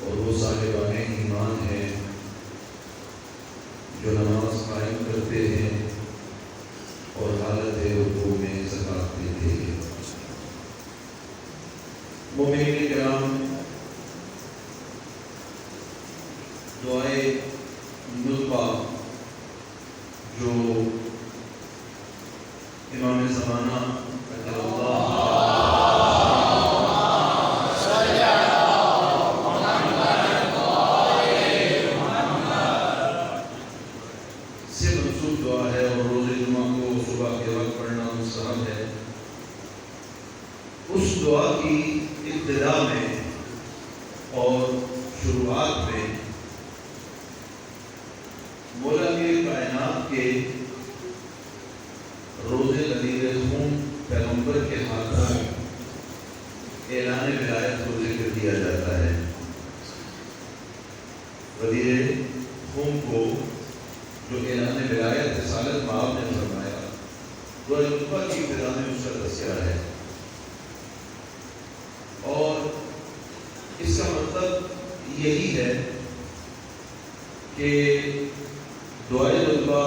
اور وہ صاحبان ایمان ہیں جو نماز قائم کرتے ہیں اور حالت رکوع میں زکوٰۃ دیتے ہیں۔ مومنین کرام، دعائے ندبہ جو امام زمانہ اجل اللہ سے منسوب دعا ہے اور روز جمعہ کو صبح کے وقت پڑھنا مستحب ہے، اس دعا کی ابتدا میں اور شروعات میں مولا کے کائنات کے روز غدیر خون پیغمبر کے ہاتھوں اعلان ولایت کو ذکر دیا جاتا ہے۔ غدیر خون کو جو اعلان ولایت رسالت مآب نے فرمایا، دعائے ندبہ کی ابتدا میں اس کا تذکرہ ہے، اور اس کا مطلب یہی ہے کہ دعائے ندبہ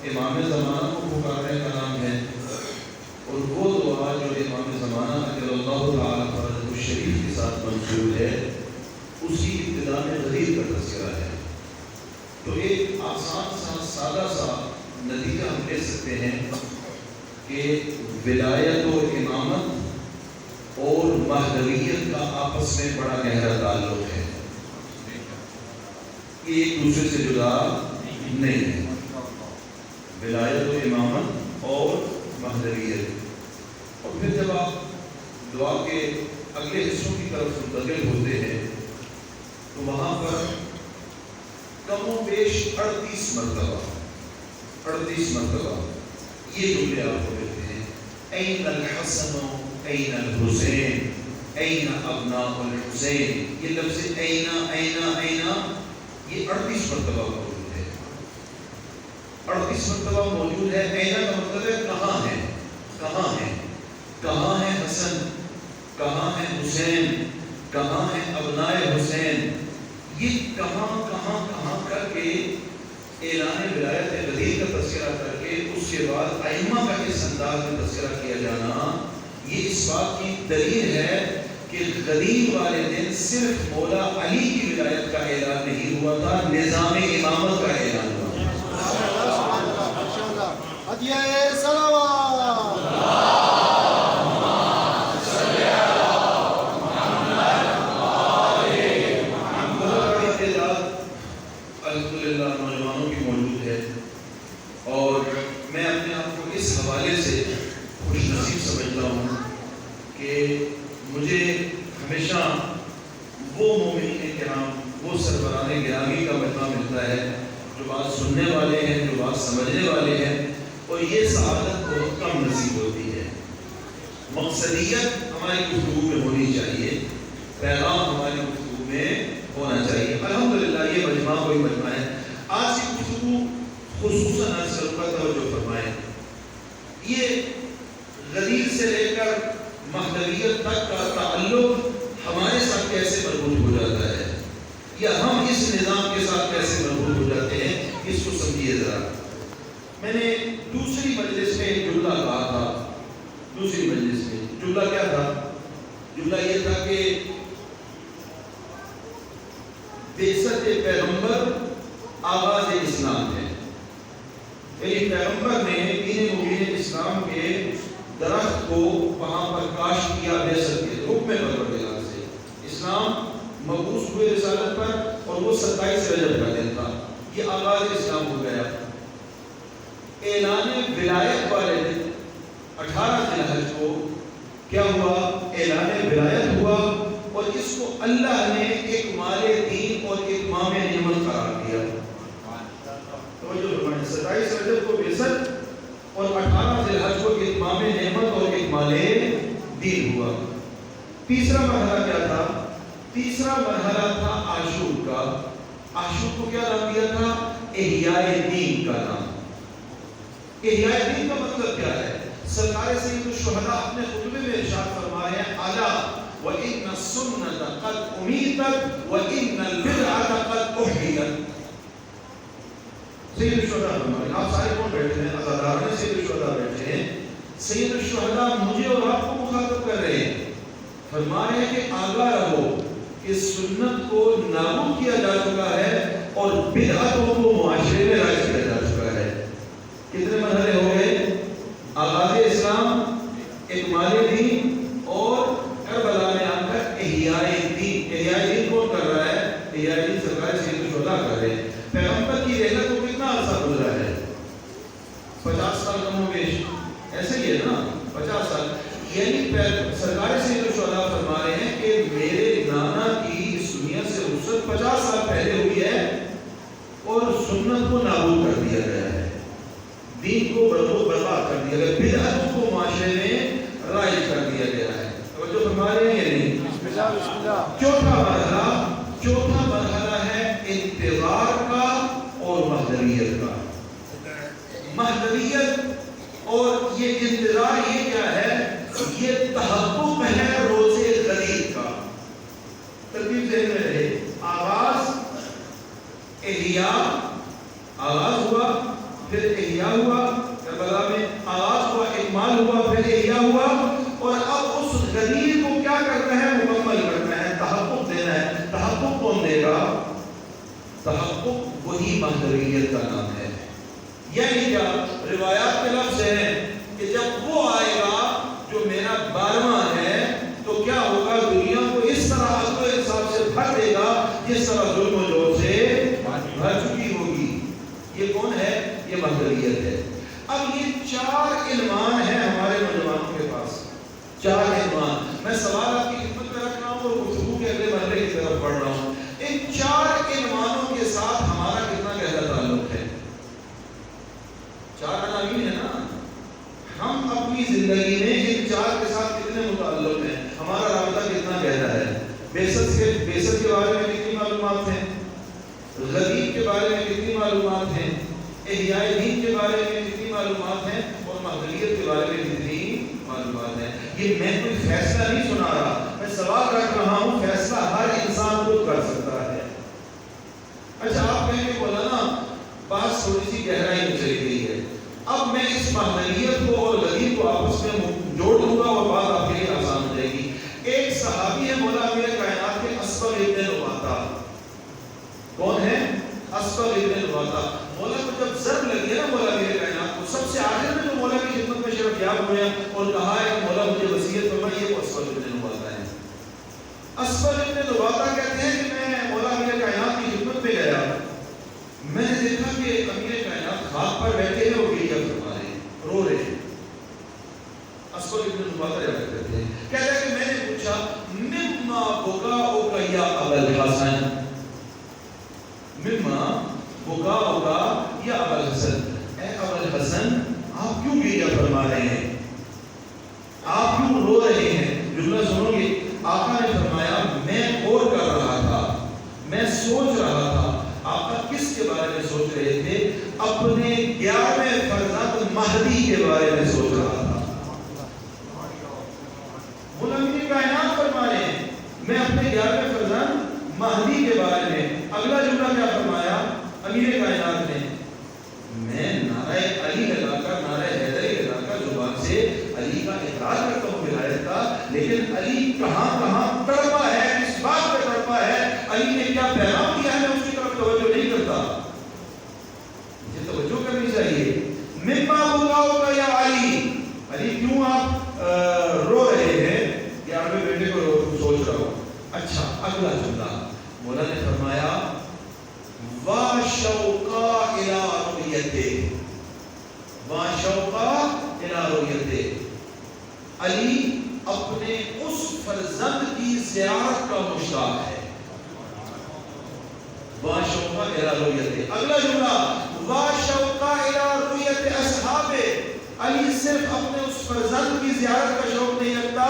امام زمانہ کو پکارنے کا نام ہے، اور وہ دعا جو امام زمانہ اجل اللہ تعالیٰ فرض الشریف کے ساتھ منسوب ہے، اس کی ابتدا میں غدیر کا تذکرہ ہے۔ تو ایک آسان سا سادہ سا نتیجہ ہم لے سکتے ہیں کہ ولایت و امامت اور مہدویت کا آپس میں بڑا گہرا تعلق ہے، ایک دوسرے سے جدا نہیں ہے۔ ولایت و امامت اور مہدویت، اور پھر جب آپ دعا کے اگلے حصوں کی طرف منتقل ہوتے ہیں تو وہاں پر کم و بیش 38 مرتبہ یہ جملے آپ کو ملتے ہیں، این الحسن این الحسین این ابناء الحسین۔ یہ لفظ اینا اینا اینا یہ 38 مرتبہ موجود ہے، 38 مرتبہ موجود ہے۔ اینا کا مطلب ہے کہاں ہے، کہاں ہے، کہاں ہے حسن، کہاں ہے حسین، کہاں ہے ابناء حسین۔ یہ کہاں کہاں کہاں کر کے اعلان ولایت غدیر کا تذکرہ کر کے اس کے بعد ائمہ کا اس انداز میں تذکرہ کیا جانا، یہ اس بات کی دلیل ہے کہ غدیر والے دن صرف مولا علی کی ولایت کا اعلان نہیں ہوا تھا، نظام امامت کا اعلان ہوا۔ الحمدللہ نوجوانوں کی موجود ہے، اور میں اپنے آپ کو اس حوالے سے خوش نصیب سمجھتا ہوں کہ مجھے ہمیشہ وہ مومنین کرام، وہ سربراہ گرامی کا موقع ملتا ہے جو بات سننے والے ہیں، جو بات سمجھنے والے ہیں، اور یہ سعادت بہت کم نصیب ہوتی ہے۔ مقصدیت ہماری گفتگو میں ہونی چاہیے، پیغام ہماری گفتگو میں ہونا چاہیے۔ الحمدللہ یہ مجمع کوئی مجمع ہے۔ آج کی گفتگو خصوصاً عرض کروں گا، توجہ فرمائیں، یہ غدیر سے لے کر مہدویت تک کا تعلق ہمارے ساتھ کیسے مربوط ہو جاتا ہے، یا ہم اس نظام کے ساتھ کیسے مربوط ہو جاتے ہیں، اس کو سمجھیے ذرا۔ میں نے دوسری مجلس میں ایک جملہ کہا تھا، دوسری مجلس میں جملہ کیا تھا؟ جملہ یہ تھا کہ بعثت پیغمبر آغاز اسلام ہے، یعنی پیغمبر نے دین مبین اسلام کے درخت کو وہاں پر کاشت کیا بعثت کے حکم پروردگار سے۔ اسلام مبعوث ہوئے رسالت پر، اور وہ 27 رجب کا دن تھا، یہ آغاز اسلام ہو گیا۔ اعلان ولایت والے دن 18 ذی الحج کو کیا ہوا؟ اعلان ولایت ہوا، اور اس کو اللہ نے اکمال دین اور اتمام نعمت قرار دیا۔ توجہ فرمائیں، 27 رجب کو بعثت اور 18 ذی الحج کو اتمام نعمت اور اکمال دین ہوا۔ تیسرا مرحلہ کیا تھا؟ تیسرا مرحلہ تھا عاشور کا۔ عاشور کو کیا نام دیا تھا؟ احیاء دین کا نام۔ احیاء دین کا مطلب کیا ہے؟ سرکار سید الشہداء اپنے خطبے میں ارشاد فرمائے ہیں، اعلیٰ وَإِنَّ السُّنَّةَ قَدْ أُمِيتَتْ وَإِنَّ الْبِدْعَةَ قَدْ أُحْيِيَتْ. سید الشہداء فرمائے، آپ سارے کون بیٹھے ہیں؟ عزادار میں سید الشہداء بیٹھے ہیں. سید الشہداء مجھے اور آپ کو مخاطب کر رہے ہیں، فرما رہے ہیں کہ آگاہ رہو کہ سنت کو نابود کیا جا چکا ہے اور بدعتوں کو معاشرے میں رائج کیا جا چکا ہے. کتنے مرحلے ہو گئے؟ آغاز اسلام، اکمال دین، اور کربلا میں آ کر احیاء دین. احیاء دین کون کر رہا ہے؟ احیاء دین سرکار سید الشہداء کر رہے ہیں. پیغمبر کی رحلت کو کتنا عرصہ گزرا ہے؟ 50 سال کم و بیش، ایسے ہی ہے نا، 50 سال. یعنی سرکار سید الشہداء فرما رہے ہیں کہ میرے نانا کی اس دنیا سے رخصت 50 سال پہلے ہوئی ہے اور سنت کو نابود کر دیا گیا ہے، دین کو برباد کر دیا گیا، بدعتوں کو معاشرے میں رائج کر دیا گیا ہے. توجہ فرما رہے ہیں یا نہیں؟ چوتھا مرحلہ ہے انتظار کا اور مہدویت کا. مہدویت اور یہ انتظار، یہ کیا ہے؟ یہ تحقق ہے روزے غریب کا. ترتیب ذہن میں رہے. آغاز احیاء، آغاز ہوا، پھر احیاء ہوا، کربلا میں آغاز ہوا، اکمال ہوا، پھر احیاء ہوا، اور اب اس غریب کو کیا کرنا ہے؟ مکمل کرنا ہے، تحقق دینا ہے. تحقق کون دے گا؟ تحقق وہی مہدویت کا نام ہے. یعنی کیا؟ روایات کے لفظ ہیں کہ جب وہ آئے گا جو میرا 12واں ہے تو کیا ہوگا؟ دنیا کو اس طرح عدل و انصاف سے بھر دے گا جس طرح ظلم و جور سے بھر چکی ہوگی. یہ کون ہے؟ یہ مہدویت ہے. اب یہ 4 عنوان ہیں ہمارے نوجوانوں کے پاس، 4 عنوان. میں سوال آپ کی خدمت میں رکھ رہا ہوں اور گفتگو کے اگلے مرحلے کی طرف بڑھ رہا ہوں. ان 4 عنوانوں کے ساتھ ہمارا کتنا گہرا تعلق ہے؟ 4 عناوین ہے نا. ہم اپنی زندگی میں ان 4 کے ساتھ کتنے متعلق ہیں؟ ہمارا رابطہ کتنا گہرا ہے؟ بعثت کے بارے میں کتنی معلومات ہیں؟ غریب کے بارے میں کتنی معلومات ہیں؟ احیاء دین کے بارے میں کتنی معلومات ہیں؟ اور مہدویت کے بارے میں کتنی معلومات ہیں؟ یہ میں کوئی فیصلہ نہیں سنا رہا، میں سوال رکھ رہا ہوں. فیصلہ ہر انسان خود کر سکتا ہے. اچھا، آپ کہیں گے مولانا بات تھوڑی سی گہرائی میں چلی گئی ہے. اب میں اس مہدویت کو اور غریب کو آپس میں جوڑ دوں گا اور بات آپ کے لیے آسان ہو جائے گی. ایک صحابی ہے مولا امیر کائنات کے اسبغ ابن نباطہ. کون ہے؟ اسبغ ابن نباطہ. مولا کو جب ضرب لگی ہے نا مولا امیر کائنات کو، سب سے آخر میں جو مولا کی خدمت میں شرف یاب ہوئے ہیں اور کہا ہے کہ مولا مجھے وصیت فرمائیے، وہ اسبغ ابن نباطہ ہے. اسبغ ابن نباطہ کہتے ہیں کہ میں مولا امیر کائنات کی خدمت میں گیا، میں نے دیکھا کہ امیر کائنات خاک پر بیٹھے ہیں اور گریہ فرما رہے ہیں، رو رہے ہیں. اسبغ ابن نباطہ یاد کرتے ہیں، کہتا ہے کہ میں نے پوچھا مما بکاؤک یا ابا الحسن، مما بکاؤک یا ابا الحسن، اے ابا الحسن آپ کیوں گریہ فرما رہے ہیں، آپ کیوں رو رہے ہیں؟ جملہ سنو گے. آقا نے فرمایا میں غور کر رہا تھا، میں سوچ رہا تھا. آقا کس کے بارے میں سوچ رہے تھے؟ اپنے 11ویں فرزند مہدی کے بارے میں سوچ رہا تھا. مولا امیر کائنات فرما رہے ہیں میں اپنے 11ویں فرزند مہدی کے بارے میں. اگلا جملہ کیا فرمایا امیر کائنات نے؟ میں نعرہ علی لگا کر، نعرہ حیدری لگا کر زبان سے علی کا اقرار کرتا ہوں ولایت کا، لیکن علی کہاں کہاں تڑپا ہے، کس بات پہ تڑپا ہے، علی نے کیا پیغام دیا ہے، میں اس کی طرف توجہ نہیں کرتا. مجھے توجہ کرنی چاہیے. مما بکاؤک یا علی، علی کیوں آپ رو رہے ہیں؟ کہ آپ بیٹے کو سوچ رہا ہوں. اچھا، اگلا جملہ مولا نے فرمایا وَشَوْقَا إِلَىٰ رُؤْيَتِهِ، وَشَوْقَا إِلَىٰ رُؤْيَتِهِ، علی اپنے اس فرزند کی زیارت کا مشتاق ہے. وَشَوْقَا إِلَىٰ رُؤْيَتِهِ. اگلا جملہ وَشَوْقَا إِلَىٰ رُؤْيَتِ أَصْحَابِهِ، علی صرف اپنے اس فرزند کی زیارت کا شوق نہیں رکھتا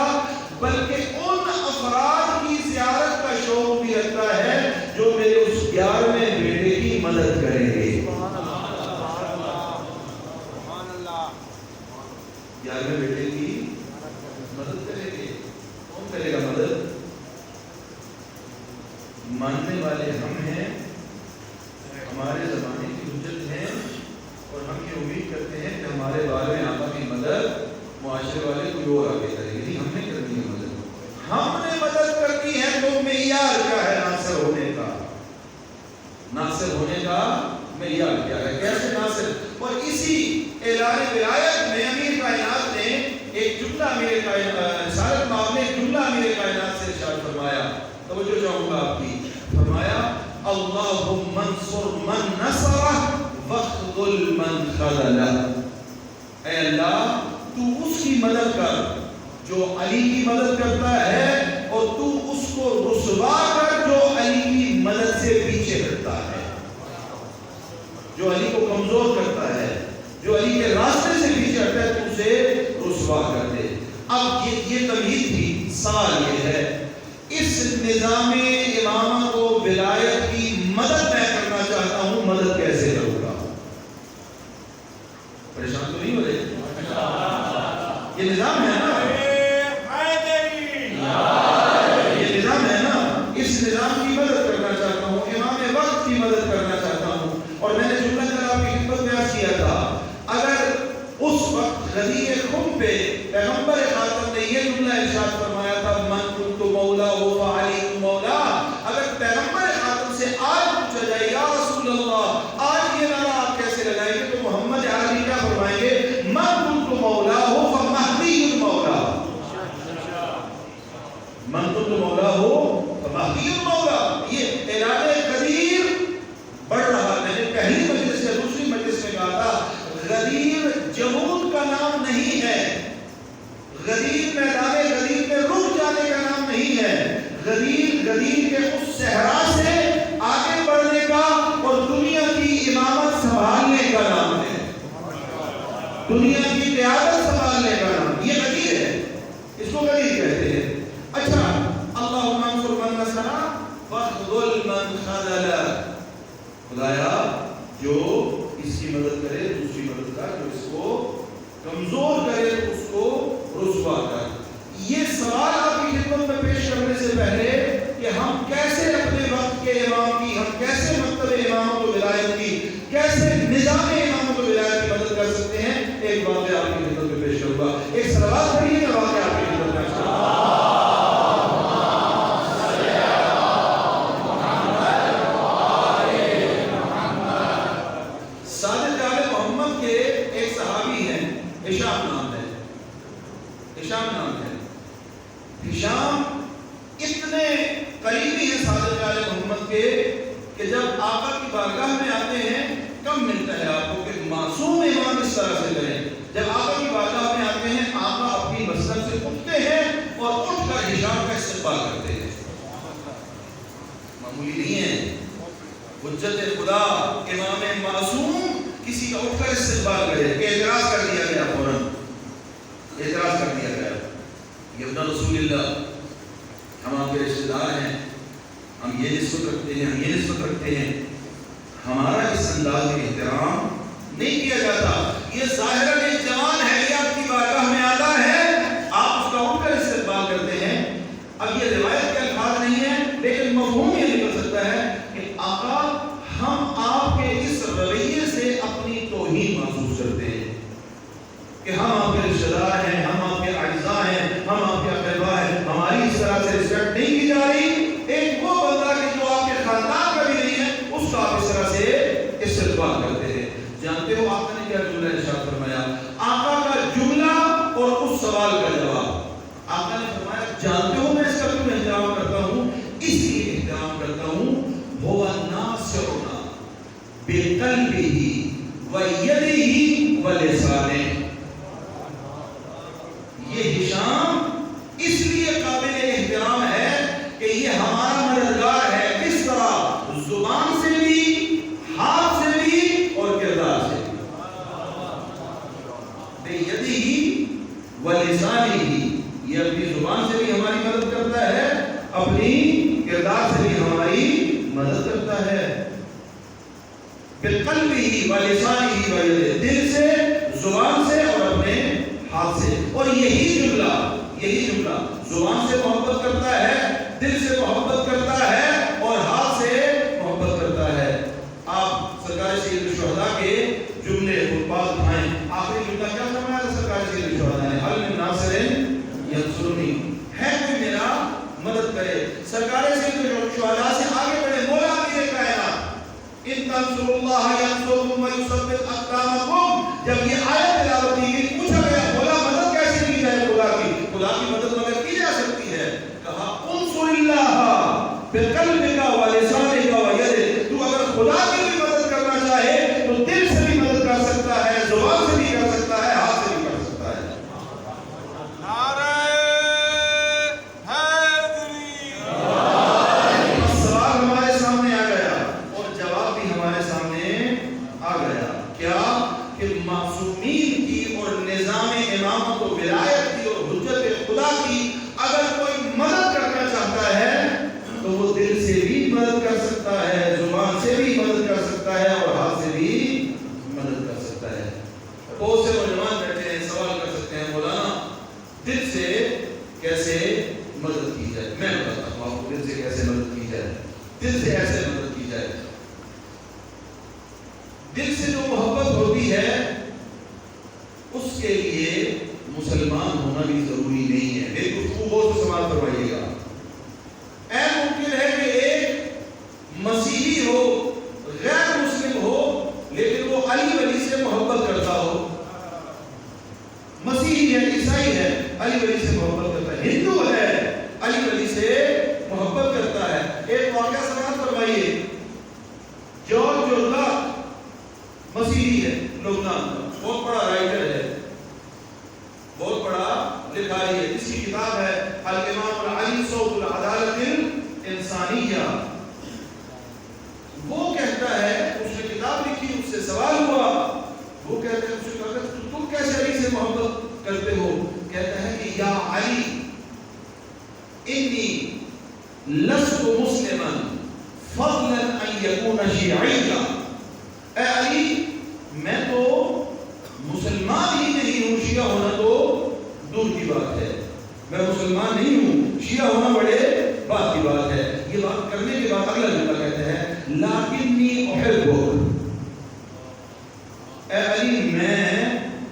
بلکہ ان افراد کی زیارت کا شوق بھی رکھتا ہے جو میرے اس 11ویں بیٹے کی مدد کریں گے. 11ویں بیٹے کی مدد کریں گے. کون کرے گا مدد؟ ماننے والے ہم ہیں، ہمارے زمانے کی حجت ہیں، اور ہم یہ امید کرتے ہیں کہ ہمارے بارے میں آقا کی مدد معاشرے والے کوئی اور آگے کرے گی، ہم نے کرنی ہے مدد، ہم نے مدد کرنی ہے۔ تو معیار کیا ہے ناصر ہونے کا؟ ناصر ہونے کا معیار کیا ہے؟ کیسے ناصر؟ اور اسی اعلان ولایت میں امیر کائنات نے ایک جملہ میرے رسالت مآب نے ایک جملہ میرے کائنات سے ارشاد فرمایا، توجہ چاہوں گا آپ کی۔ فرمایا اللہم انصر من نصرہ واخذل من خذلہ، اے اللہ تو اس کی مدد کر جو علی کی مدد کرتا ہے، اور تو اس کو رسوا کر جو علی کی مدد سے پیچھے ہٹتا ہے، جو علی کو کمزور کرتا ہے، جو علی کے راستے سے پیچھے ہٹتا ہے، تو اسے رسوا کر دے۔ اب یہ تمہید تھی۔ سوال یہ ہے اس نظام امامت و ولایت کی مدد میں کرنا چاہتا ہوں، مدد کیسے کروں گا؟ پریشان تو نہیں ہو رہے؟ یہ نظام ہے نا، یہ نظام ہے نا، اس نظام کی مدد کرنا چاہتا ہوں، امام وقت کی مدد کرنا چاہتا ہوں۔ اور میں نے جملہ کر آپ کی خدمت میں عرض کیا تھا، اگر اس وقت غدیر خم پہ پیغمبر خاتم نے یہ جملہ ارشاد فرمایا تھا من کنت مولا فعلی مولا، اگر پیغمبر خاتم سے آج پوچھا جائے یا رسول اللہ آج یہ نعرہ آپ کیسے لگائیں گے، تو محمد عربی کیا فرمائیں گے؟ من کنت مولا فمہدی مولا، من کنت مولا فمہدی مولا۔ یہ اعلان غدیر بڑھ رہا۔ میں نے پہلی مجلس سے دوسری مجلس میں کہا تھا غدیر جمود کا نام نہیں ہے، غدیر میدان غدیر میں رک جانے کا نام نہیں ہے، غدیر کے اس صحرا سے آگے بڑھنے کا اور دنیا کی امامت سنبھالنے کا نام ہے، دنیا کی قیادت سنبھالنے کا نام، یہ غدیر ہے، اس کو غدیر کہتے ہیں۔ اچھا، اللہم انصر من نصرہ واخذل من خذلہ، خدایا جو اس کی مدد کرے دوسری مدد کر، جو اس کو کمزور کرے تو اس کو رسوا کر۔ یہ سوال آپ کی خدمت میں پیش کرنے سے پہلے کہ ہم کیسے اپنے وقت کے امام کی، ہم کیسے مکتب امامت و ولایت کی، کیسے نظام امامت و ولایت کی مدد کر سکتے ہیں، ایک واقعہ آپ کی خدمت میں پیش کروں گا۔ ایک صلوات پڑھیے گا، واقعہ آپ کی خدمت میں پیش کروں گا۔ ہشام نام ہے، ہشام اتنے قریبی ہیں صادق آل محمد کے کہ جب آقا کی بارگاہ میں آتے ہیں، کم ملتا ہے آپ کو کہ معصوم امام اس طرح سے کریں، جب آقا کی بارگاہ میں آتے ہیں آقا اپنی مسند سے اٹھتے ہیں اور اٹھ کر ہشام کا استقبال کرتے ہیں، معمولی نہیں ہے، حجت خدا امام معصوم کسی کا اٹھ کر استقبال کرے کہ اعتراض کر دیا گیا، فوراً اعتراض کر دیا گیا، یہ ابن رسول اللہ، ہم آپ کے رشتہ دار ہیں، ہم یہ نسبت رکھتے ہیں، ہم یہ نسبت رکھتے ہیں، ہمارا اس انداز میں احترام نہیں کیا جاتا۔ یہ ظاہراً ایک جوان ہے، یہ آپ کی بارگاہ میں آتا ہے، آپ اس کا اٹھ کر استقبال کرتے ہیں۔ اب یہ روایت کے الفاظ نہیں ہے، لیکن مفہوم یہ نکل سکتا ہے کہ آقا ہم آپ کے اس رویے سے اپنی توہین محسوس کرتے ہیں کہ ہم آپ کے رشتہ دار ہیں، ہم آپ کے اعزاء ہیں، ہم آپ کے اقربا ہیں، ہماری اس طرح سے رسپیکٹ نہیں کی جا رہی۔ ایک وہ بندہ کہ جو آپ کے خاندان کا بھی نہیں ہے، اس کا آپ اس طرح سے استقبال کرتے ہیں۔ جانتے ہو آقا نے کیا جملہ ارشاد فرمایا؟ آقا کا جملہ اور اس سوال کا جواب۔ آقا نے فرمایا جانتے ہو میں اس کا کیوں احترام کرتا ہوں؟ اس لیے احترام کرتا ہوں هو ناصرنا بقلبه ويده ولسانه۔ یہ ہشام اس لیے قابل احترام ہے کہ یہ ہمارا مددگار ہے، کس طرح؟ زبان سے بھی، ہاتھ سے بھی اور کردار سے بھی۔ بِيَدِهِ وَلِسَانِهِ، یہ اپنی زبان سے بھی ہماری مدد کرتا ہے، اپنی کردار سے بھی ہماری مدد کرتا ہے۔ بِالْقَلْبِهِ وَلِسَانِهِ وَيَدِهِ، دل سے، زبان سے اور اپنے ہاتھ سے۔ اور یہی جملہ زبان سے محبت کرتا ہے، دل سے محبت کرتا ہے اور شہداء سے آگے بڑھے. مولا امیر کائنات ان تنصروا اللہ ینصرکم ویثبت اقدامکم. جب یہ آیت تلاوت کی گئی پوچھا گیا مولا مدد کیسے کی جائے خدا کی؟ خدا کی مدد مگر کی جا سکتی ہے. کہا انصر اللہ بقلبک ولسانک ویدک. تو اگر خدا کی بھی مدد کرنا چاہے تو دل سے بھی مدد کر سکتا ہے, زبان سے بھی کر سکتا ہے, ہاتھ سے بھی کر سکتا ہے. نعرہ حیدری. سوال ہمارے سامنے آ گیا اور جواب بھی ہمارے سامنے آ گیا. کیا کہ معصومین کی اور نظام امامت و ولایت کی اور حجت خدا کی اگر کوئی مدد کرنا چاہتا ہے تو وہ دل سے بھی مدد کر سکتا ہے, زبان سے بھی مدد کر سکتا ہے اور ہاتھ سے بھی مدد کر سکتا ہے. بہت سے نوجوان بیٹھے ہیں سوال کر سکتے ہیں مولانا دل سے کیسے مدد کی جائے؟ میں بتاتا ہوں آپ کو دل سے کیسے مدد کی جائے. دل سے ایسے مدد کی جائے. دل سے جو محبت ہوتی ہے اس کے لیے مسلمان ہونا بھی ضروری نہیں ہے. میری گفتگو غور سے سماعت فرمائیے گا. ممکن ہے کہ ایک مسیحی ہو, غیر مسلم ہو, لیکن وہ علی ولی سے محبت کرتا ہو. مسیحی ہے, عیسائی ہے, علی ولی سے محبت کرتا ہے. ہندو ہے, علی ولی سے محبت کرتا ہے. ایک واقعہ سماعت فرمائیے. جارج لاک مسیحی ہے, لبنان کا, بہت بڑا رائٹر ہے, بہت بڑا لکھاری ہے. اس کی کتاب ہے الامام العلی صوت العدالت الانسانیہ. وہ کہتا ہے, اس نے کتاب لکھی, اس سے سوال ہوا, وہ کہتا ہے, اس سے کہا کہ تم کیسے علی سے محبت کرتے ہو؟ کہتا ہے کہ یا علی انی لست مسلما فضلا ان یکون شیعیا. اے علی میں تو مسلمان ہی نہیں ہوں, شیعہ ہونا تو دور کی بات ہے. میں مسلمان نہیں ہوں, شیعہ ہونا بڑے بات کی بات ہے. یہ بات کرنے کے بعد اگلا جملہ کہتے ہیں لیکنی احبک. اے علی میں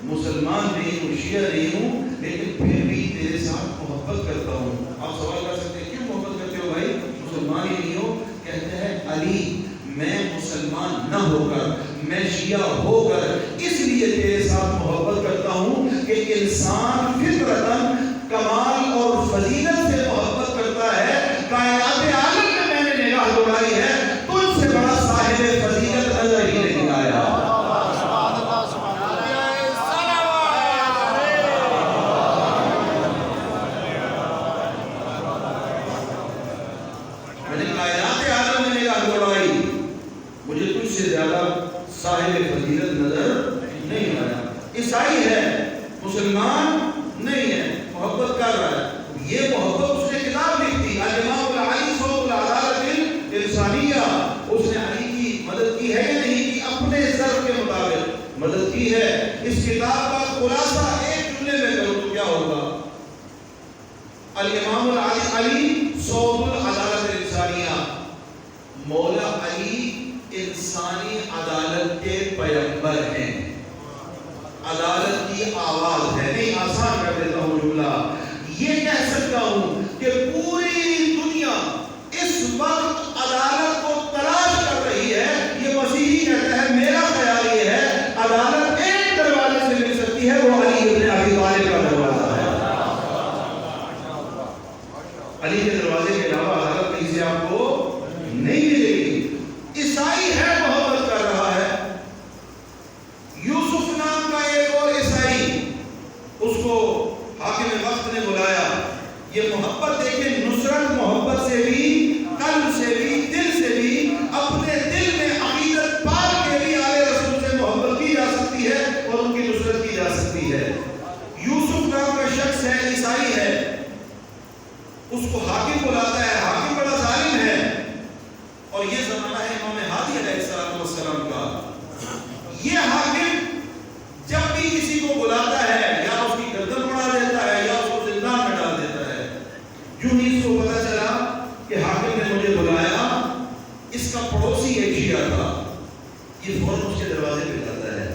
مسلمان نہیں ہوں, شیعہ نہیں ہوں, لیکن پھر بھی تیرے ساتھ محبت کرتا ہوں. آپ سوال کر سکتے ہیں کیوں محبت کرتے ہو بھائی, مسلمان ہی نہیں ہو؟ کہتے ہیں علی میں مسلمان نہ ہو کر, میں شیعہ ہو کر اس لیے تیرے ساتھ محبت کرتا ہوں کہ انسان فطرتاً کمال اور فضیلت سے محبت کرتا ہے. کائنات عالم میں میں نے نگاہ دوڑائی ہے, تجھ سے بڑا صاحب فضیلت نظر ہی نہیں آیا. میں نے کائنات عالم میں نگاہ دوڑائی, مجھے تجھ سے زیادہ صاحب فضیلت نظر نہیں آیا. عیسائی ہے, مسلمان نہیں ہے, محبت کر رہا ہے. یہ محبت اس نے کتاب لکھی تھی الامام العلی صوت العدالت الانسانیہ. اس نے علی کی مدد کی ہے یا نہیں کی؟ اپنے ظرف کے مطابق مدد کی ہے. اس کتاب کا خلاصہ ایک جملے میں کرو تو کیا ہوگا؟ الامام العلی علی صوت العدالت الانسانیہ. مولا علی انسانی عدالت کے پیغمبر ہیں, عدالت کی آواز ہے. نہیں, آسان کر دیتا ہوں جملہ, یہ کہہ سکتا ہوں کہ پوری دنیا اس وقت عدالت کو تلاش کر رہی ہے. یہ مسیحی کہتا ہے, میرا خیال یہ ہے عدالت ایک دروازے سے مل سکتی ہے, وہ علی ابن ابی طالب کا دروازہ ہے. علی کے دروازے کے علاوہ عدالت کہیں سے آپ کو نہیں ملے گی. عیسائی ہے, محبت کر رہا ہے. یوسف نام کا ایک اور عیسائی, اس کو حاکم وقت نے بلایا. یہ محبت دیکھیں, نصرت محبت سے بھی, قلب سے بھی, دل سے بھی, اپنے دل میں عقیدت پال کے بھی آلِ رسول سے محبت کی جا سکتی ہے اور ان کی نصرت کی جا سکتی ہے. یوسف نام کا شخص ہے, عیسائی ہے, اس کو حاکم بلاتا ہے. حاکم بڑا ظالم ہے, اور یہ زمانہ ہے امام ہادی علیہ السلام کا. یہ حاکم جب بھی کسی کو بلاتا ہے یا اس کی گردن اڑا دیتا ہے یا اس کو زندان میں ڈال دیتا ہے. جو ہی اس کو پتا چلا کہ حاکم نے مجھے بلایا, اس کا پڑوسی ایک شیعہ تھا, یہ فوراً اس کے دروازے پہ جاتا ہے.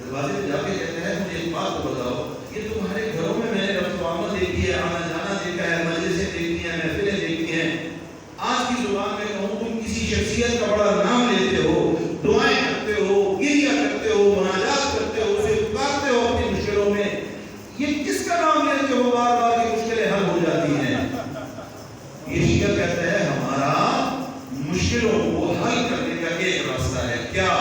دروازے پہ جا کے کہتے ہیں مجھے ایک بات بتاؤ, یہ تمہارے گھروں میں نے رفت و آمد دیکھی ہے, آنا جانا دیکھا ہے, مجلسیں دیکھی ہیں, محفلیں دیکھی ہیں, آج کی زبان میں کہوں، تم کسی شخصیت کا بڑا نام لیتے ہو، دعائیں کرتے ہو، گریہ کرتے ہو، مناجات کرتے ہو، اسے پکارتے ہو اپنی مشکلوں میں، یہ کس کا نام لیتے ہو بار بار کی مشکلیں حل ہو جاتی ہیں؟ یہ شیعہ کہتا ہے ہمارا مشکلوں کو حل کرنے کا ایک راستہ ہے، کیا؟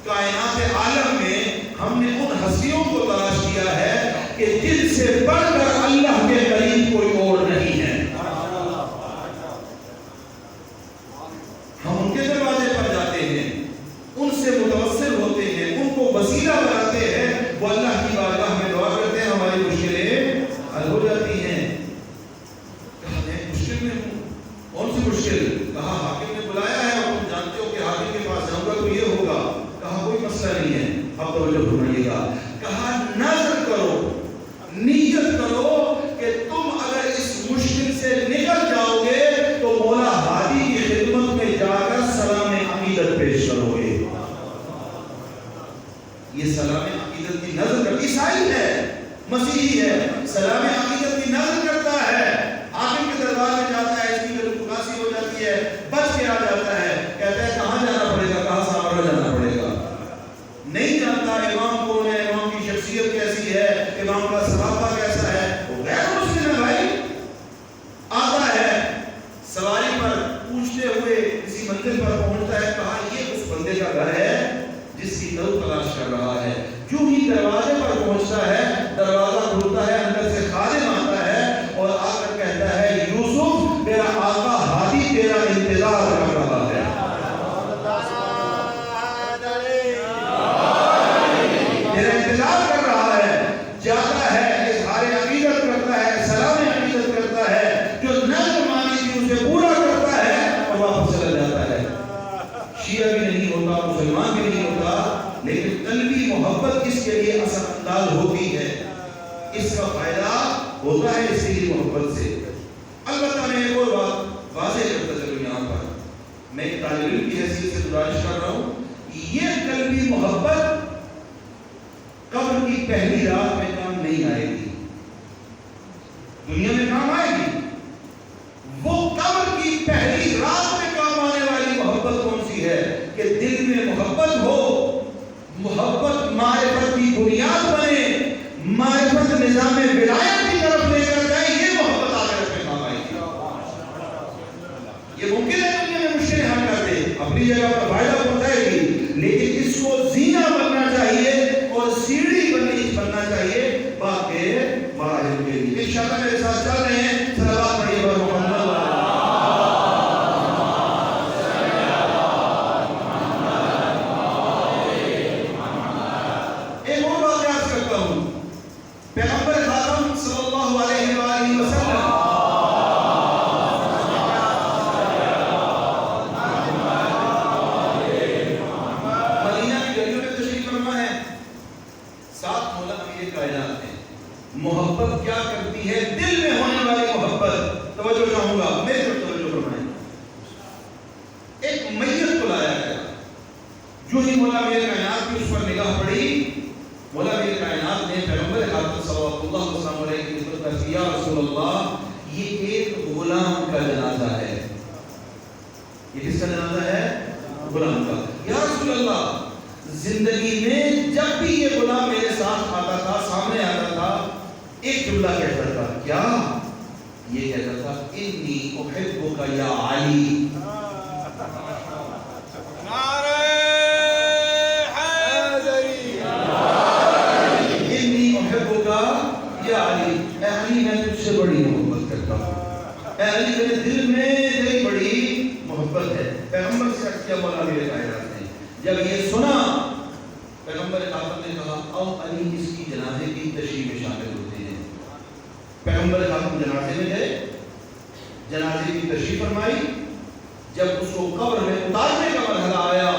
کائنات عالم میں ہم نے ان ہستیوں کو تلاش کیا ہے کہ جن سے بڑھ کر اللہ کے قریب کوئی اور نہیں ہے. ہم ان کے دروازے پر جاتے ہیں، ان سے متوسل ہوتے ہیں، ان کو وسیلہ بناتے ہیں، وہ اللہ کی بارگاہ میں دعا کرتے ہیں، ہماری مشکلیں حل ہو جاتی ہیں. کہا میں مشکل میں ہوں. کون سی مشکل؟ کہا حاکم نے بلایا ہے اور تم جانتے ہو کہ حاکم کے پاس جاؤں گا تو یہ ہوگا. کہا کوئی مسئلہ نہیں ہے، اب توجہ فرمائیے گا. کہا نظر کرو، نیت کرو کہ تم اگر اس مشکل سے نکل جاؤ گے تو مولا ہادی کی خدمت میں جا کر سلام عقیدت پیش کرو گے. یہ سلام عقیدت کی نظر کر، عیسائی ہے، مسیحی ہے، سلام عقیدت کی نظر کرتا ہے. حاکم کے دربار میں جاتا ہے، اس کی گلو پھکاسی ہو جاتی ہے، بچ کے آ جاتا ہے، کہتا ہے کہاں جانا پڑے گا؟ کہاں سامرا جانا پڑے گا. نہیں جانتا امام کون ہے، امام کی شخصیت کیسی ہے، امام کا صحابہ کیسا ہے. وہ غیر مسلم ہے بھائی. آتا ہے سواری پر پوچھتے ہوئے کسی منزل پر پہنچتا ہے. کہا یہ اس بندے کا گھر ہے جس کی تو تلاش کر رہا ہے. جو ہی دروازے پر پہنچتا ہے، دروازہ کھلتا ہے، اندر سے خادم آتا ہے اور آ کر کہتا ہے یوسف تیرا آقا ہادی تیرا انتظار کر رہا ہے. تیرا انتظار کر رہا ہے. جاتا ہے، اظہار عقیدت کرتا ہے، سلام عقیدت کرتا ہے، جو نظر مانی تھی اسے پورا کرتا ہے اور واپس چلا جاتا ہے. شیعہ بھی نہیں ہوتا، مسلمان بھی نہیں ہوتا، لیکن قلبی محبت اس کے لیے اثر انداز ہوتی ہے. اس کا فائدہ ہوتا ہے اس کی محبت سے. البتہ میں ایک اور بات واضح کرتا چلوں یہاں پر، میں ایک طالب علم کی حیثیت سے گزارش کر رہا ہوں، یہ قلبی محبت قبر کی پہلی رات میں کام نہیں آئے گی، دنیا میں کام آئے گی. وہ قبر کی پہلی رات میں کام آنے والی محبت کون سی ہے؟ کہ دل میں محبت ہو، محبت معرفت کی بنیاد بنے، معرفت نظام ولایت کی طرف لے کر جائے. یہ محبت آخرت میں کام آئے گی. یہ ممکن ہے دنیا میں مشکلیں حل کر دے، اپنی جگہ پر فائدہ پہنچائے گی، لیکن اس کو زینہ بننا چاہیے اور سیڑھی بننا چاہیے باقی مراحل کے لیے. انشاءاللہ میرے ساتھ چل رہے ہیں. صلوات پڑھیے بر محمد. ایک اور بات یاد کرتا ہوں، پیغمبر خاتم صلی اللہ علیہ وآلہ وسلم مدینہ کی گلیوں میں تشریف فرما ہے، ساتھ مولا امیر کائنات ہیں. محبت کیا کرتی ہے؟ دل میں ہونے والی محبت. توجہ چاہوں گا، میرے پر توجہ فرمائیں. ایک میت کو لایا گیا، جو ہی مولا امیر کائنات کی اس پر نگاہ پڑی، مولا امیر کائنات نے پیغمبر خاتم صلی اللہ علیہ وسلم کی خدمت میں کہا یا رسول اللہ یہ ایک غلام کا جنازہ ہے. یہ کس کا جنازہ ہے؟ غلام کا. یا رسول اللہ زندگی میں جب بھی یہ غلام میرے ساتھ آتا تھا، سامنے آتا تھا، ایک جملہ کہتا تھا. کیا؟ یہ کہتا تھا انی احبک یا علی. انی احبک یا علی. اے علی میں تجھ سے بڑی محبت کرتا ہوں. اے علی میرے دل میں تیری بڑی محبت ہے. پیغمبر سے عرض کیا مولا میرے کائنات نے. جب یہ سنا پیغمبر خاتم نے کہا او علی اس کی جنازے کی تشریح میں شامل ہوتے ہیں. پیغمبر خاتم جنازے میں گئے، جنازے کی تشریح فرمائی. جب اس کو قبر میں اتارنے کا مرحلہ آیا،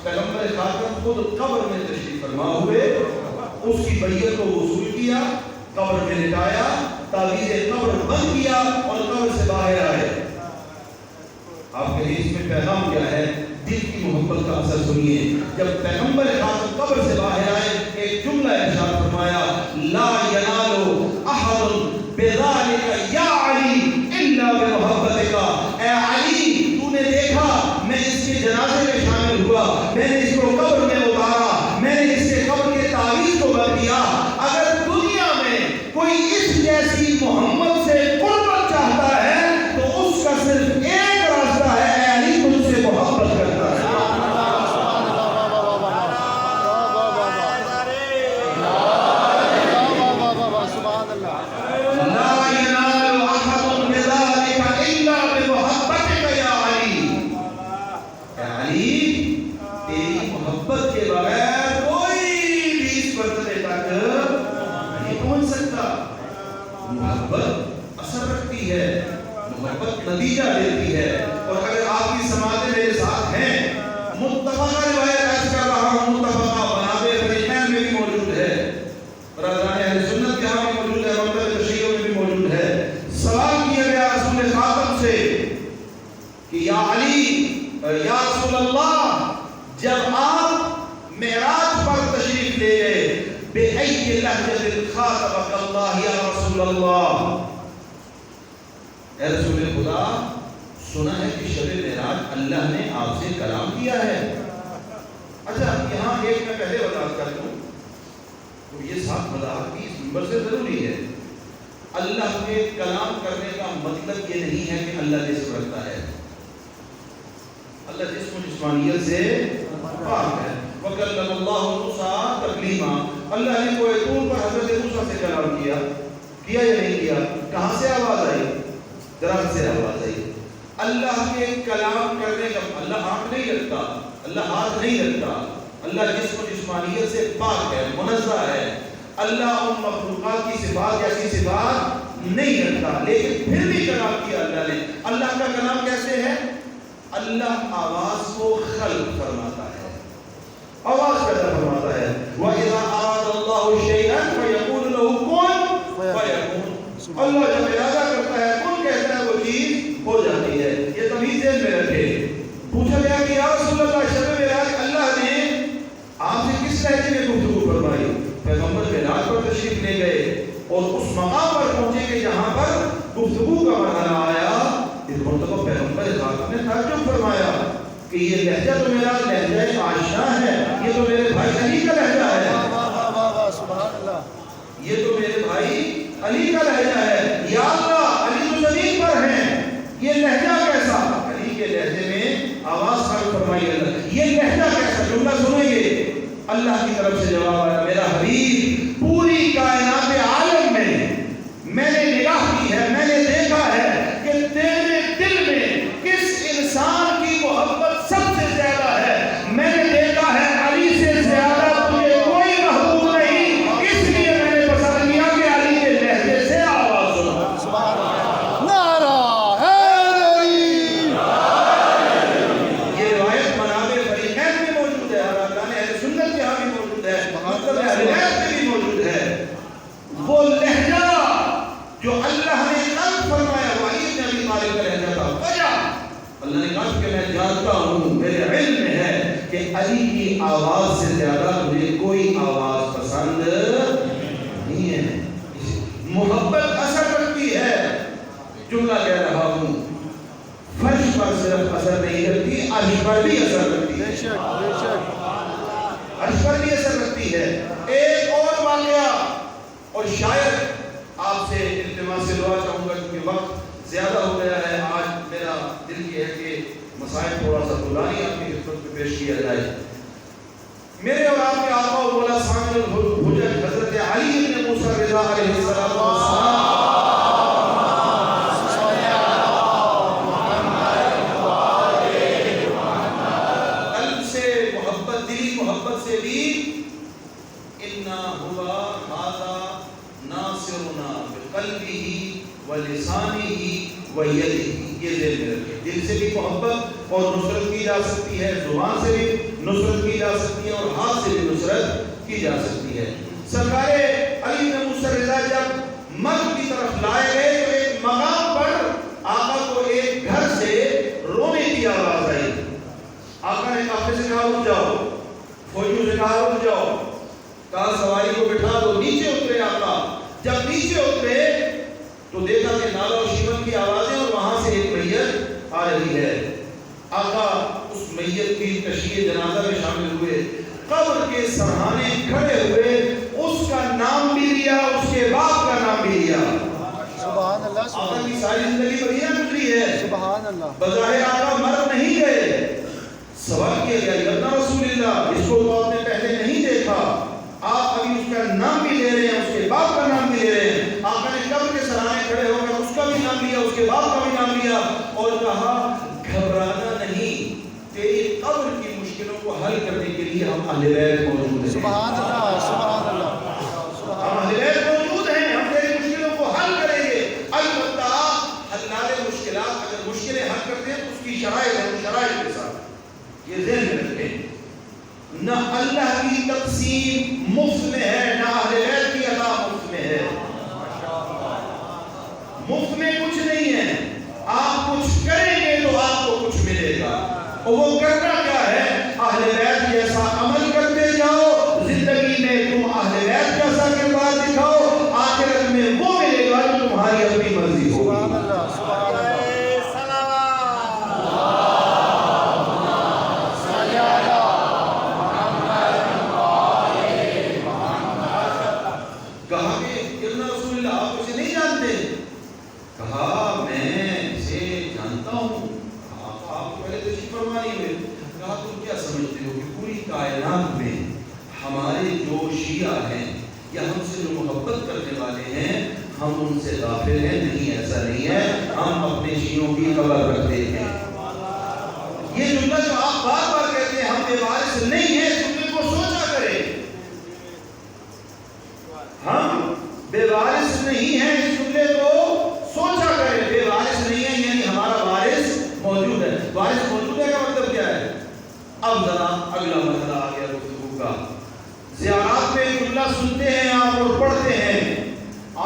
پیغمبر خاتم خود قبر میں تشریف فرما ہوئے، اس کی بیعت کو وصول کیا، قبر میں لٹایا، تعویذ قبر بند کیا اور قبر سے باہر آئے. آپ کے اس میں پیغام کیا ہے؟ دل کی محبت کا اثر سنیے. جب پیغمبر خاتم قبر سے باہر آئے، ایک جملہ ارشاد فرمایا لا ینال احد بذلک یا علی الا بمحبتک. اے علی تو نے جنازے میں شامل ہوا، میں نے اس کو قبر میں اتارا، میں نے اس کے قبر کے تعویذ کو بر دیا۔ اگر دنیا میں کوئی اس جیسی محمد سے قربت چاہتا ہے تو اس کا صرف ایک راستہ ہے، اے علی تجھ سے محبت کرتا ہے۔ لا ينال أحد بذلك إلا بمحبتك يا علی۔ اے علی، تیری محبت کے بغیر کوئی بھی اس مرتبے تک نہیں پہنچ سکتا۔ محبت اثر رکھتی ہے، محبت نتیجہ دیتی ہے۔ اور اگر آپ کی سماعتیں میرے ساتھ ہیں، متفقہ روایت عرض کر رہا ہوں، متفقہ بنابے فریقین میں بھی موجود ہے، برادران اہل سنت کے ہاں بھی موجود ہے، مکتب تشیعوں میں بھی موجود ہے۔ سوال کیا گیا رسول خاتم سے کہ یا علی، یا رسول اللہ، جب آپ معراج پر تشریف لے گئے، بِأَيِّ لَهْجَةٍ خَاطَبَكَ اللَّهُ یا رسول اللہ، اے رسول خدا، سنا ہے کہ شب معراج اللہ نے آپ سے کلام کیا ہے۔ اچھا، یہاں ایک میں پہلے وضاحت کر دوں، تو یہ ساتھ وضاحت کی اس منبر سے ضروری ہے۔ اللہ کے کلام کرنے کا مطلب یہ نہیں ہے کہ اللہ جسم رکھتا ہے، اللہ جسم و جسمانیت سے پاک ہے۔ وَكَلَّمَ اللَّهُ مُوسَىٰ تَكْلِيمًا، اللہ نے کوہ طور پر حضرت موسیٰ سے کلام کیا یا نہیں کیا؟ کہاں سے آواز آئی؟ درخت سے آواز آئی۔ اللہ کے کلام کرنے کا، اللہ آنکھ نہیں رکھتا، اللہ ہاتھ نہیں رکھتا، اللہ جسم و جسمانیت سے پاک ہے، منزہ ہے، اللہ ان مخلوقات کی صفات جیسی صفات نہیں رکھتا، لیکن پھر بھی کلام کیا اللہ نے۔ اللہ کا کلام کیسے ہے؟ اللہ آواز کو خلق فرماتا ہے، آواز پیدا فرماتا ہے۔ وَإِذَا أَرَادَ اللَّهُ شَيْئًا فَيَقُولُ لَهُ كُن فَيَكُونُ، اللہ جب ارادہ کرتا ہے، کن کہتا ہے، وہ چیز ہو جاتی ہے۔ یہ تمیز ذہن میں رکھے۔ پوچھا گیا کہ یا رسول اللہ، شب معراج اللہ نے آپ سے کس لہجے میں گفتگو فرمائی؟ پیغمبر معراج پر تشریف لے گئے اور اس مقام پر پہنچے کہ جہاں پر گفتگو کا مرحلہ آیا، اس مرتبہ پیغمبر خاتم نے تعجب فرمایا کہ یہ لہجہ تو میرا لہجہ آشنا ہے، یہ تو میرے بھائی علی کا لہجہ ہے، سبحان اللہ، یہ تو میرے بھائی علی کا لہجہ ہے۔ یا اللہ، علی تو زمین پر ہیں، یہ لہجہ کیسا؟ علی کے لہجے میں آواز خلق فرمائی اللہ، یہ لہجہ کیسا؟ جملہ سنیں گے، اللہ کی طرف سے جواب آیا، میرا حبیب، پوری کائنات عالم میں نے نگاہ کی ہے، میں نے دیکھا ہے کہ تیرے دل میں کس انسان کی محبت سب سے زیادہ ہے۔ میں نے دیکھا ہے علی سے زیادہ تجھے کوئی محبوب نہیں، اس لیے میں نے پسند کیا کہ علی کے لہجے سے آواز سنا۔ سبحان اللہ، نعرہ حیدری۔ یہ روایت منابع فریقین میں موجود ہے، ارکان اہل سنت کے ہاں بھی موجود ہے، مکتب اہل بیت میں بھی موجود ہے۔ وہ لہجہ جو اللہ نے خلق فرمایا وہ علی بن ابی طالب کا لہجہ تھا۔ وجہ اللہ نے کہا کہ میں جانتا ہوں، میرے علم میں ہے کہ علی کی آواز سے زیادہ مجھے کوئی آواز پسند نہیں ہے۔ محبت اثر کرتی ہے، جملہ کہہ رہا ہوں، فرش پر صرف اثر نہیں کرتی، عرش پر بھی اثر کرتی ہے، بے شک، بے شک۔ عرش پر بھی اثر کرتی ہے۔ ایک اور واقعہ، اور شاید آپ سے التماس سے دعا چاہوں گا کیونکہ وقت زیادہ ہو گیا ہے، آج میرا دل یہ ہے کہ مسائل تھوڑا سا بلانی آپ کی خدمت میں پیش کیا جائے۔ میرے اور آپ کے آقا و مولا ثانی الحجج حضرت علی بن موسیٰ رضا علیہ السلام قلب سے محبت، دلی محبت سے بھی اِنَّا هُوَ هَذَا نَاصِرُنَا بِقَلْبِهِ وَلِسَانِهِ وَيَدِهِ، یہ ذہن میں رکھیں۔ دل سے بھی محبت اور نصرت کی جا سکتی ہے، زبان سے بھی نصرت کی جا سکتی ہے، اور ہاتھ سے بھی نصرت کی جا سکتی ہے۔ سرکار علی بن موسیٰ رضا جب مرگ کی طرف لائے گئے تو ایک مقام پر آقا کو ایک گھر سے رونے کی آواز آئی۔ آقا نے قافلے سے کہا رک جاؤ، فوجیوں سے کہا رک جاؤ، کہا سواری کو بٹھا دو۔ نیچے اترے آقا، جب نیچے اترے تو دیکھا کہ نالہ و شیون کی آوازیں اور وہاں سے ایک میت آ رہی ہے۔ آقا اس میت کی تشییع جنازہ میں شامل ہوئے، قبر کے سرہانے کھڑے ہوئے، اس کا نام بھی لیا، اس کے باپ کا نام بھی لیا۔ سبحان اللہ، آقا کی ساری زندگی بڑھیا گزری ہے، سبحان اللہ۔ بظاہر آقا مر نہیں گئے۔ سوال کیا گیا یا رسول اللہ، اس کو تو آپ نے پہلے نہیں دیکھا، آپ ابھی اس کا نام بھی لے رہے ہیں، اس کے باپ کا نام بھی لے رہے ہیں۔ آقا نے قبر کے سرانے کھڑے ہو کر اس کا بھی نام لیا، اس کے باپ کا بھی نام لیا اور کہا گھبرانا نہیں، تیری قبر کی مشکلوں کو حل کرنے کے لیے ہم اہل بیت موجود ہیں۔ سبحان اللہ، سبحان اللہ، ہم اہل بیت موجود ہیں، ہم تیری مشکلوں کو حل کریں گے۔ البتہ حلال مشکلات، اگر مشکلیں حل کرتے ہیں تو اس کی شرائط ہے، شرائط کے ساتھ یہ ذہن میں رکھیں۔ نہ اللہ کی تقسیم مفت میں ہے، نہ اہل بیت کی عطا مفت میں ہے۔ مفت میں کچھ نہیں ہے، آپ کچھ کریں گے تو آپ کو کچھ ملے گا، اور وہ کرنا کیا ہے؟ اہل بیت جیسا عمل کرتے جاؤ، زندگی میں تم اہل بیت جیسا کردار دکھاؤ، آخرت میں وہ ملے گا جو تمہاری اپنی مرضی ہوگی۔ سبحان اللہ، سبحان اللہ۔ کہا کہ ابن رسول اللہ آپ اسے نہیں جانتے؟ کہا میں اسے جانتا ہوں۔ آپ پہلے تشریف فرما نہیں ہوئے۔ کہا تم کیا سمجھتے ہو کہ پوری کائنات میں ہمارے جو شیعہ ہیں یا ہم سے جو محبت کرنے والے ہیں، ہم ان سے غافل ہیں؟ نہیں، ایسا نہیں ہے، ہم اپنے شیعوں کی خبر رکھتے ہیں۔ یہ جملہ جو آپ بار بار کہتے ہیں ہم بے وارث نہیں ہیں، اس جملے کو سوچا کریں۔ ہم بے وارث نہیں ہیں، اس جملے کو سوچا کریں۔ بے وارث نہیں ہے یعنی ہمارا وارث موجود ہے۔ وارث موجود ہے کا مطلب کیا ہے؟ اب ذرا اگلا مرحلہ آ گیا گفتگو کا۔ زیارات میں جملہ سنتے ہیں آپ اور پڑھتے ہیں،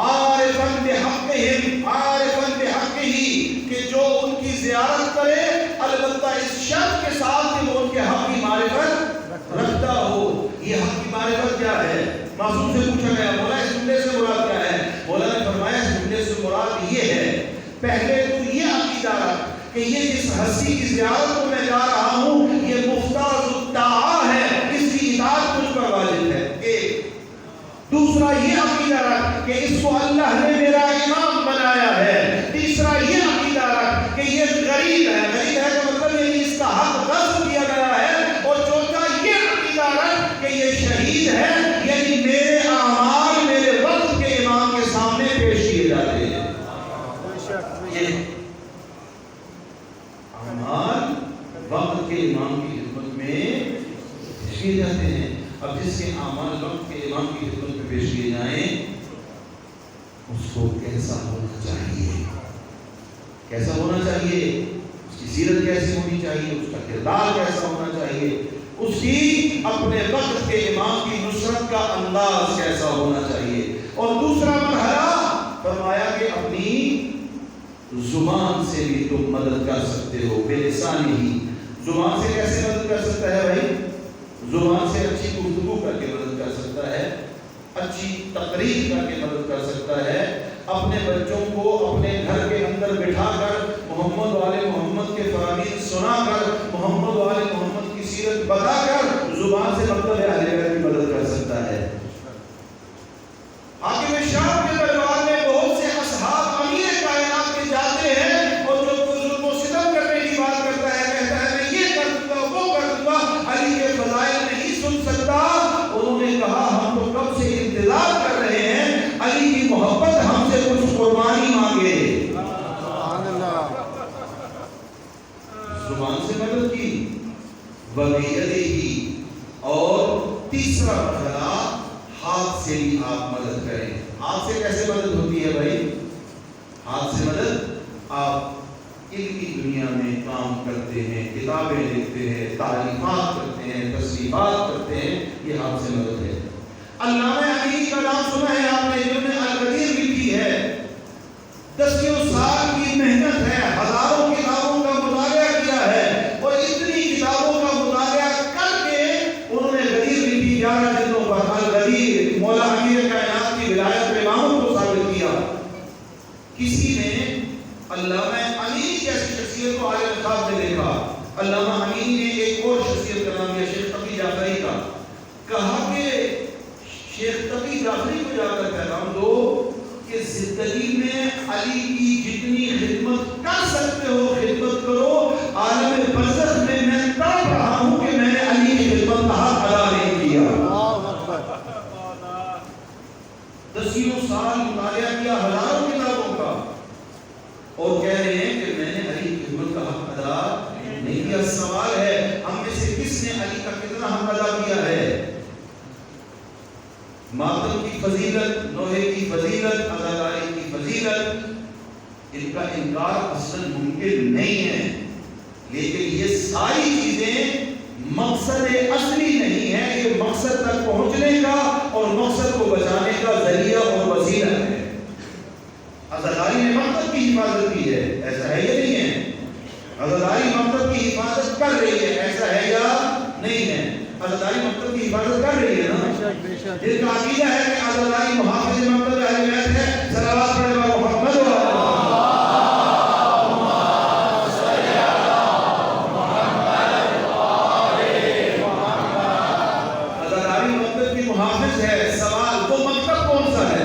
عارفاً بحقہم، عارفاً بحقہی، کہ جو ان کی زیارت کرے البتہ اس شرط کے ساتھ کہ وہ ان کے حق کی معرفت رکھتا ہو۔ یہ حق کی معرفت کیا ہے؟ معصوم سے پوچھا گیا، مولا اس جملے سے مراد کیا ہے؟ مولا نے فرمایا اس جملے سے مراد یہ ہے، پہلے تو یہ عقیدہ رکھ کہ یہ جس ہستی کی زیارت کو میں جا رہا ہوں یہ مفترض الطاعہ ہے، اس کی اطاعت مجھ پر واجب ہے، ایک۔ دوسرا یہ عقیدہ رکھ کہ اس کو اللہ نے میرا امام بنایا ہے۔ تیسرا یہ عقیدہ رکھ کہ یہ غریب ہے، غریب ہے کا مطلب یعنی اس کا حق غصب کیا گیا ہے۔ اور چوتھا یہ عقیدہ رکھ کہ یہ شہید ہے، یعنی میرے اعمال میرے وقت کے امام کے سامنے پیش کیے جاتے ہیں۔ یہ اعمال وقت کے امام کی خدمت میں پیش کیے جاتے ہیں۔ اب جس کے اعمال وقت کے امام کی خدمت میں پیش کیے جائیں اس کو کیسا ہونا چاہیے؟ کیسا ہونا چاہیے؟ اس کی سیرت کیسی ہونی چاہیے؟ اس کا کردار کیسا ہونا چاہیے؟ اس کی اپنے وقت کے امام کی نصرت کا انداز کیسا ہونا چاہیے؟ اور دوسرا مرحلہ فرمایا کہ اپنی زبان سے بھی تم مدد کر سکتے ہو، بے لسانی ہی۔ زبان سے کیسے مدد کر سکتا ہے بھائی؟ زبان سے اچھی گفتگو کر کے مدد کر سکتا ہے، اچھی تقریر کر کے مدد کر سکتا ہے، اپنے بچوں کو اپنے گھر کے اندر بٹھا کر محمد والے محمد کے فرامین سنا کر محمد والے محمد کی سیرت بتا کر زبان سے مطلب اہل بیت کی مدد کر سکتا ہے۔ حاکم شام کے دربار میں بہت سے اصحاب امیر کائنات کے جاتے ہیں اور جو ظلم و ستم کرنے کی بات کرتا ہے، کہتا ہے میں یہ کر دوں گا وہ کر دوں گا، علی کے فضائل نہیں سن سکتا۔ انہوں نے کہا ہم تو کب سے انتظار کر رہے ہیں، علی کی محبت ہم سے کچھ قربانی مانگے۔ سبحان اللہ۔ زبان سے مدد کی، وَبِيَدِهِ، اور تیسرا مرحلہ ہاتھ سے بھی آپ مدد کریں۔ ہاتھ سے کیسے مدد ہوتی ہے بھائی؟ ہاتھ سے مدد، آپ علم کی دنیا میں کام کرتے ہیں، کتابیں لکھتے ہیں، تعلیمات کرتے ہیں، تصریفات کرتے ہیں، یہ ہاتھ سے مدد ہے۔ علامہ امین کا نام سنا ہے آپ نے، جنہوں نے الغدیر لکھی ہے، 10 سال کی محنت ہے، ہزاروں کتابوں کا مطالعہ کیا ہے، اور اتنی کتابوں کا مطالعہ کر کے انہوں نے غدیر لکھی 11 جلدوں پر۔ الغدیر مولا امیر کائنات کی ولایت میں امامت کو ثابت کیا۔ کسی نے علامہ امین جیسی شخصیت کو عالم خواب میں دیکھا۔ علامہ امین نے ایک نام یا شیخ تقی جعفری کا، کہا کہ شیخ تقی جعفری کو جا کر پیغام دو کہ زندگی میں علی کی جتنی خدمت کر سکتے ہو خدمت کرو، عالم برزخ میں تڑپ رہا ہوں کہ میں نے علی کی خدمت کا حق ادا نہیں کیا۔ دسیوں سال مطالعہ کیا ہزاروں کتابوں کا، اور کہہ رہے ہیں کہ میں نے علی کی خدمت کا حق ادا نہیں کیا۔ سوال ہے ہم میں سے کس نے علی کا کتنا حق ادا کیا ہے؟ ماتم کی فضیلت، نوحے کی فضیلت، عزاداری کی فضیلت، ان کا انکار اصلاً ممکن نہیں ہے، لیکن یہ ساری چیزیں مقصد اصلی نہیں ہے، یہ مقصد تک پہنچنے کا اور مقصد کو بچانے کا ذریعہ اور وسیلہ ہے۔ عزاداری نے مقصد کی حفاظت کی ہے، ایسا ہے یا نہیں ہے؟ عزاداری مقصد کی حفاظت کر رہی ہے، ایسا ہے یا نہیں ہے؟ عزاداری مقصد کی حفاظت کر رہی ہے نا؟ جن کا عقیدہ ہے کہ عزاداری محافظ مقصد اہل بیت ہے، صلوات پڑھے با محمد و عزاداری مقصد کی محافظ ہے۔ سوال وہ مکتب کون سا ہے؟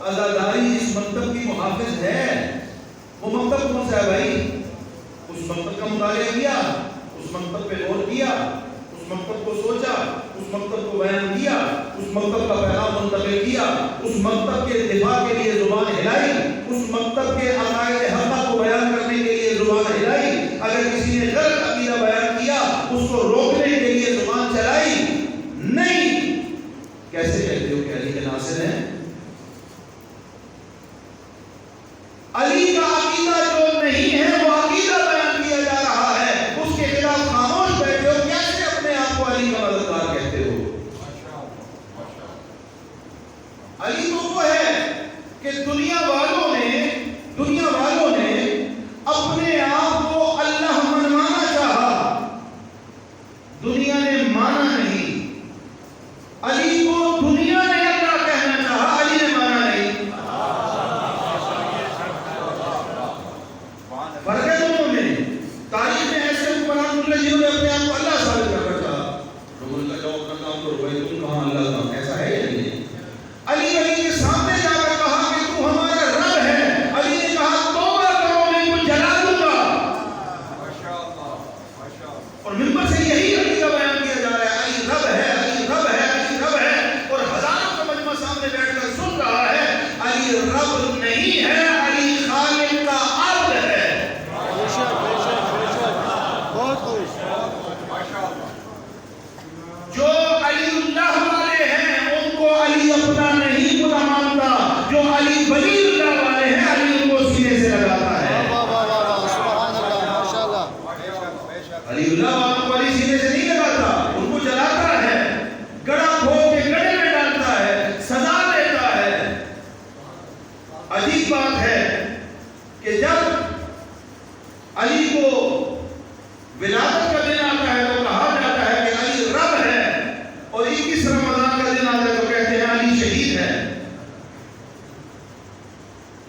عزاداری اس مکتب کی محافظ ہے، وہ مکتب کون سا ہے بھائی؟ اس مکتب کا مطالعہ کیا، اس مکتب پہ غور کیا، اس مکتب کو سوچا، اس مکتب کو بیان کیا، اس مکتب کا پیغام منتقل کیا، اس مکتب کے دفاع کے لیے زبان ہلائی، اس مکتب کے عقائد حقہ کو بیان کرنے کے لیے زبان ہلائی، اگر کسی نے غلط عقیدہ بیان کیا اس کو روکنے کے لیے زبان چلائی نہیں۔ کیسے کہتے ہو کہ علی کے ناصر ہیں؟ علی کا عقیدہ جو نہیں ہے وہ عقیدہ بیان کیا جا رہا ہے، اس کے خلاف خاموش بیٹھے ہو، کیسے اپنے آپ کو علی کا مددگار کہتے ہو؟ علی تو وہ ہے کہ دنیا والوں نے اپنے آپ کو اللہ منوانا چاہا، دنیا نے مانا نہیں۔ علی کو دنیا نے اللہ کہنا چاہا، علی نے مانا نہیں۔ فرق ہے دونوں میں۔ تاریخ میں ایسے حکمران گزرے جنہوں نے اپنے آپ کو اللہ ثابت کر رکھا، لوگوں نے کہا اپنا کام کرو بھائی، تم کہاں اللہ کا؟ ایسا ہے یا نہیں؟ علی کے سامنے جا کر کہا کہ تو ہمارا رب ہے، علی نے کہا توبہ کرو میں کو جلا دوں گا، اور منبر سے یہی عقیدہ بیان کیا جا رہا ہے، علی رب ہے، علی رب ہے، علی رب ہے، اور ہزاروں کا مجمع سامنے بیٹھ کر سن رہا ہے علی رب نہیں ہے، علی خالق کا عبد ہے۔ جو علی اللہ والے ہیں ان کو علی اپنا نہیں خدا مانتا، جو علی ولی اللہ والے ہیں علی ان کو سینے سے لگاتا ہے۔ علی اللہ والوں کو علی سینے سے نہیں لگاتا، ان کو جلاتا ہے، گڑا کھو کے گڑے میں ڈالتا ہے، سزا دیتا ہے۔ عجیب بات ہے کہ جب علی کو ولادت کا دن آتا ہے تو کہا جاتا ہے کہ علی رب ہے، اور 21 رمضان کا دن آتا ہے تو کہتے ہیں علی شہید ہے۔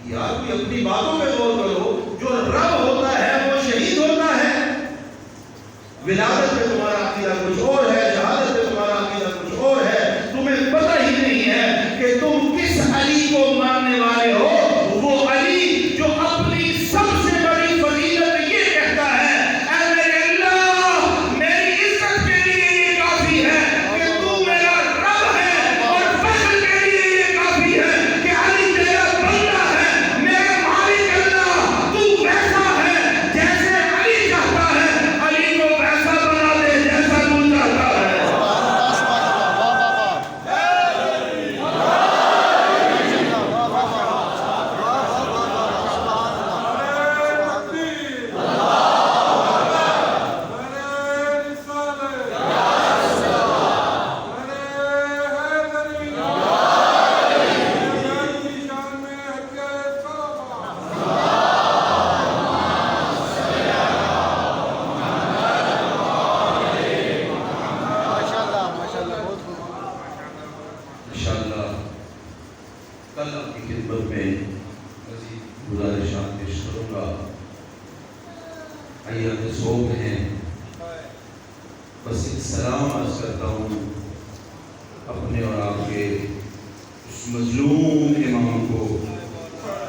یار کوئی اپنی باتوں پہ غور کرو، جو رب ہوتا ہے وہ شہید ہوتا ہے۔ ولادت پہ تمہارا عقیدہ کچھ اور ہے، شہادت پہ تمہارا عقیدہ کچھ اور ہے، تمہیں پتہ ہی نہیں ہے کہ تم کس علی کو ماننے والے ہو۔ وہ علی جو اپنی سب سے بڑی فضیلت یہ کہتا ہے، اے میرے اللہ میری عزت کے لیے یہ کافی ہے کہ تو میرا رب ہے، اور فخر کے لیے یہ کافی ہے کہ علی تیرا بندہ ہے۔ میرے مالک اللہ تو ویسا ہے جیسے علی چاہتا ہے، علی کو ویسا بنا دے جیسا تو چاہتا ہے۔ انشاءاللہ کل آپ کی خدمت میں مزید گزارشات پیش کروں گا۔ ایام صوم ہیں، بس ایک سلام عرض کرتا ہوں اپنے اور آپ کے اس مظلوم امام کو